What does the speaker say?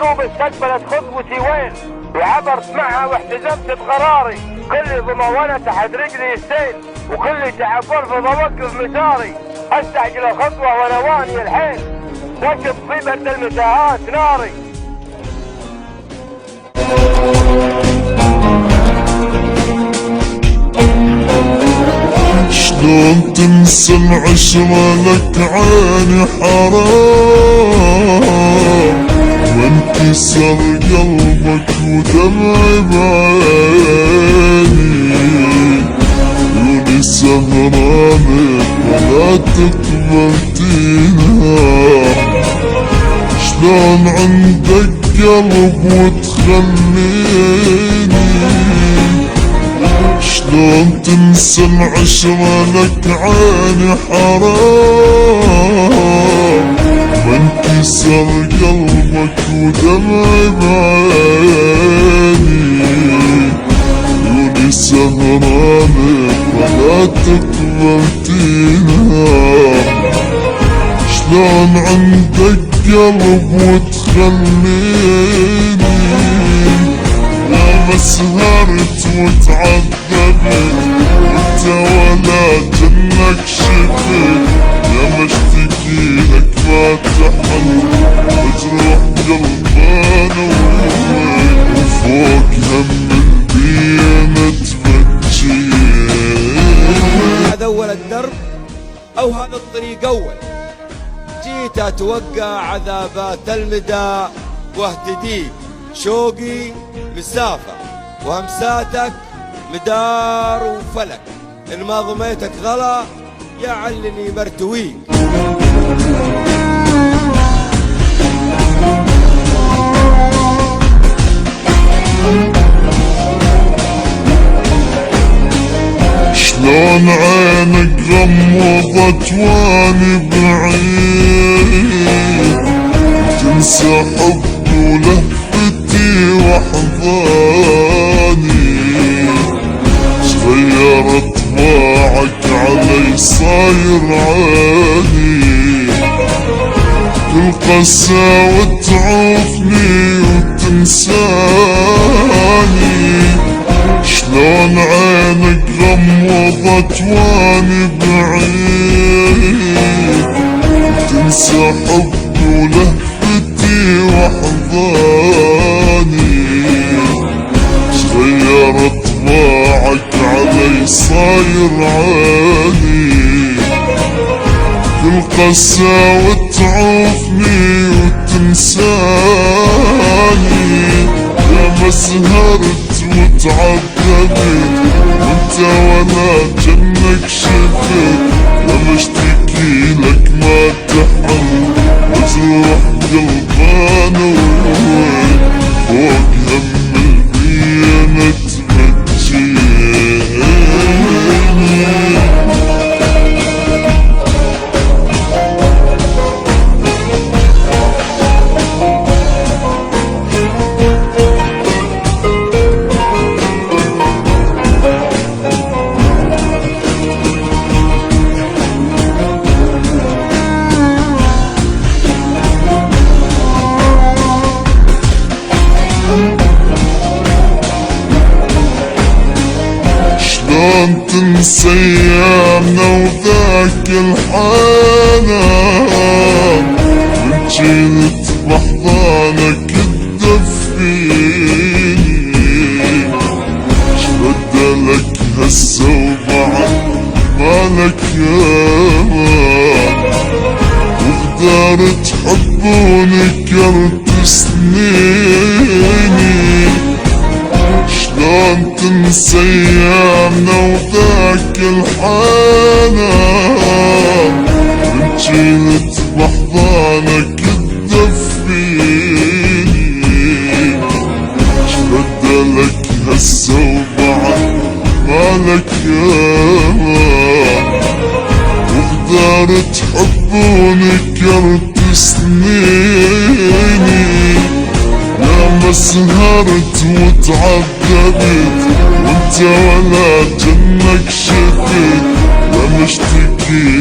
القلوب استقبلت خطوتي وين، وعبرت معها واحتزمت بقراري. كل ضمونة تحت رجلي السيل، وكل تعبر في بوقف مساري. استعجل الخطوة ونواني الحيل، واشب في برد المتاهات ناري. شلون تنسى العشرة لك عيني حرام، وانكسر قلبك ودمعي بعيني. عيوني سهرانك ولا تقبل تنام، شلون عندك قلب وتخليني. شلون تنسى العشرة لك عيني حرام، وانكسر قلبك ودمعي بعيني. عيوني سهرانك ولا تقبل تنام، شلون عندك قلب وتخليني. يا ما سهرت وتعذبت وانت ولا جنك شفت. يا ما اشتكي لك ما تحل مجروح قلبانا وين، وفوق هم البينا تبكي. هذا اول الدرب او هذا الطريق اول. جيت اتوقع عذابات المدى واهتديك، شوقي مسافة وهمساتك مدار وفلك. إن ما ضميتك غلا يعلني مرتويك. شلون عينك غمضت واني بعيد، تنسى حبي ولهفتي واحضاني. شغيرت طباعك علي صاير عاني، كل قساوة تعوفني وتنساني. شلون عينك غمضت واني بعيد، تنسى حبي ولهفتي واحضاني. شغيرت طباعك علي صاير عاني، كل قساوة تعوفني وتنساني. يا ما سهرت وتعذبت وانت ولا جنك شفت. يا ما اشتكي لك ما تحل مجروح قلبانا وين، فوق هم البينا تبكيني. شلون تنسى ايامنا وذاك الحنان، من جيت بحضانك تدفيني. شبدلك هسه وبعد مالك امان، وقدرت حب ونكرت سنيني. شلون تنسى ايامنا وذاك الحنان، من جيت بحضانك تدفيني. شبدلك هسه وبعد مالك امان، وقدرت حب ونكرت سنيني. يا ما سهرت وتعذبت وانت ولا جنك شفت. يا ما اشتكي